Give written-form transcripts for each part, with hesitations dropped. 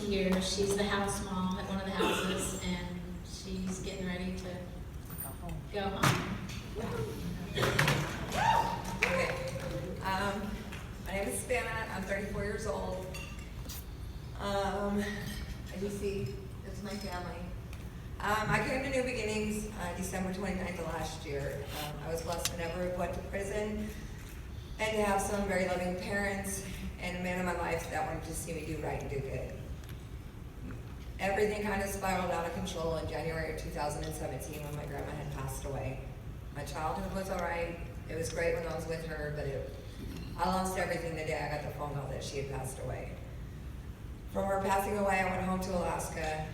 here. She's the house mom at one of the houses, and she's getting ready to go home. Okay. My name is Savannah. I'm 34 years old. As you see, this is my family. I came to New Beginnings December 29th of last year. I was blessed to never went to prison and to have some very loving parents and a man in my life that wanted to see me do right and do good. Everything kind of spiraled out of control in January of 2017 when my grandma had passed away. My childhood was all right. It was great when I was with her, but I lost everything the day I got the phone call that she had passed away. From her passing away, I went home to Alaska,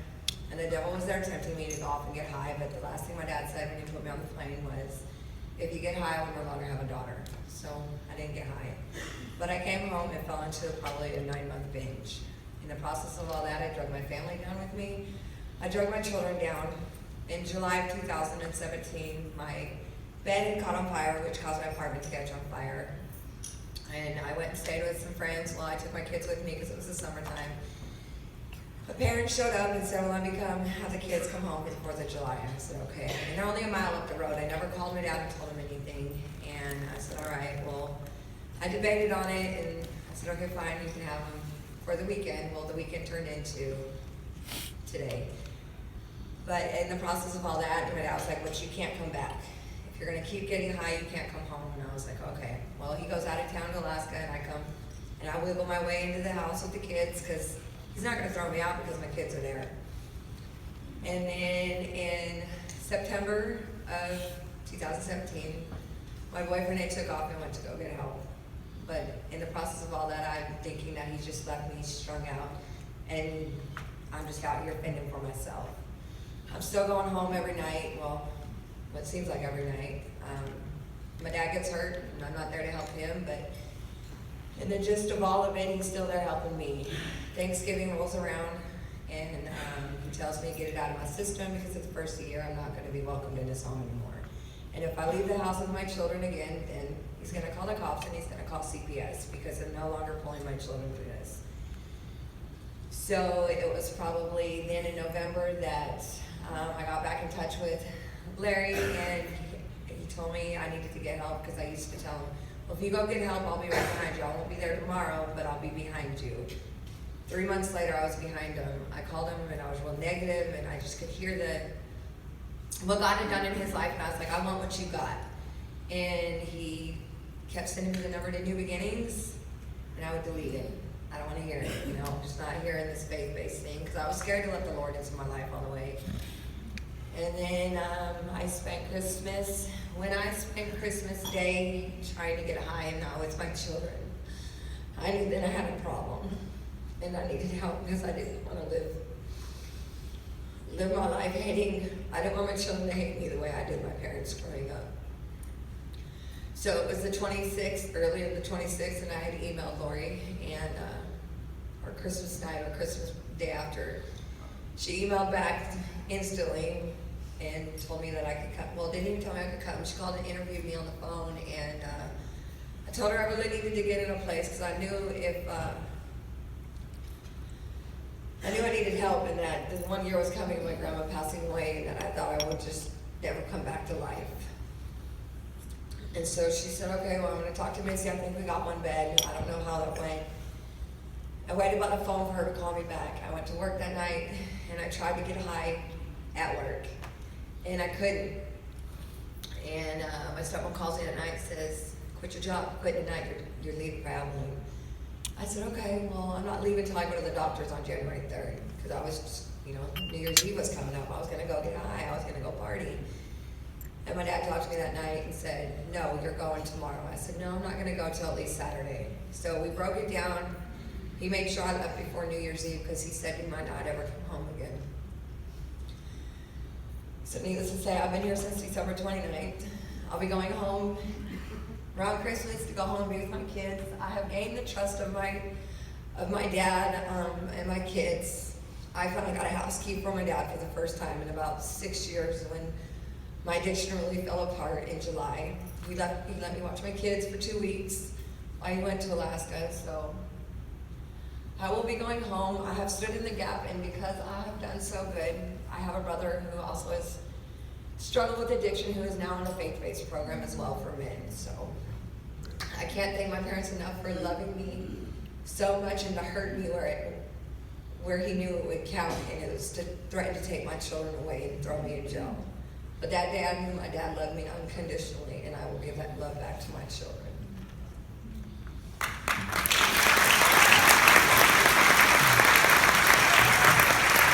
and the devil was there tempting me to go off and get high, but the last thing my dad said when he put me on the plane was, if you get high, I will no longer have a daughter. So I didn't get high. But I came home and fell into probably a 9-month binge. In the process of all that, I drug my family down with me. I drug my children down. In July of 2017, my bed had caught on fire, which caused my apartment to catch on fire. And I went and stayed with some friends while I took my kids with me because it was the summertime. The parents showed up and said, well, let me have the kids come home for the 4th of July. And I said, okay. And they're only a mile up the road. I never called my dad and told him anything. And I said, all right, well, I debated on it, and I said, okay, fine, you can have them for the weekend. Well, the weekend turned into today. But in the process of all that, my dad was like, but you can't come back. If you're gonna keep getting high, you can't come home. And I was like, okay. Well, he goes out of town to Alaska, and I come, and I wiggle my way into the house with the kids, because he's not gonna throw me out because my kids are there. And then in September of 2017, my boyfriend and I took off and went to go get help. But in the process of all that, I'm thinking that he just left me strung out, and I'm just out here fending for myself. I'm still going home every night, well, what seems like every night. My dad gets hurt, and I'm not there to help him, but in the gist of all of it, he's still there helping me. Thanksgiving rolls around, and he tells me to get it out of my system because it's the first year I'm not going to be welcomed in his home anymore. And if I leave the house with my children again, then he's going to call the cops and he's going to call CPS because I'm no longer pulling my children through this. So it was probably then in November that I got back in touch with Larry, and he told me I needed to get help because I used to tell him, well, if you go get help, I'll be right behind you. I won't be there tomorrow, but I'll be behind you. 3 months later, I was behind him. I called him, and I was real negative, and I just could hear what God had done in his life, and I was like, I want what you got. And he kept sending me the number to New Beginnings, and I would delete it. I don't want to hear it, I'm just not hearing this faith-based thing, because I was scared to let the Lord into my life all the way. And then I spent Christmas, when I spent Christmas Day trying to get high and not with my children, I knew that I had a problem, and I needed help because I didn't want to live my life hating. I didn't want my children to hate me the way I did my parents growing up. So it was the 26th, earlier the 26th, and I had emailed Lori, and or Christmas night or Christmas day after, she emailed back instantly and told me that I could come. Well, didn't even tell me I could come. She called and interviewed me on the phone, and I told her I really needed to get in a place because I knew I needed help, and that the 1 year was coming, my grandma passing away, and that I thought I would just never come back to life. And so she said, okay, well, I'm going to talk to Missy. I think we got one bed. I don't know how that went. I waited by the phone for her to call me back. I went to work that night, and I tried to get high at work, and I couldn't. And my stepmom calls in at night and says, quit your job, quit tonight, you're leaving traveling. I said, okay, well, I'm not leaving until I go to the doctor's on January 3rd, because I was just, New Year's Eve was coming up. I was going to go get high. I was going to go party. And my dad talked to me that night and said, no, you're going tomorrow. I said, no, I'm not going to go till at least Saturday. So we broke it down. He made sure I left before New Year's Eve because he said he might not ever come home again. So needless to say, I've been here since December 29th. I'll be going home around Christmas to go home and be with my kids. I have gained the trust of my dad and my kids. I finally got a house key for my dad for the first time in about 6 years when my addiction really fell apart in July. He let me watch my kids for 2 weeks while he went to Alaska. So I will be going home. I have stood in the gap, and because I have done so good, I have a brother who also has struggled with addiction, who is now in a faith-based program as well for men. So I can't thank my parents enough for loving me so much and to hurt me where he knew it would count, and it was to threaten to take my children away and throw me in jail. But that day I knew my dad loved me unconditionally, and I will give that love back to my children.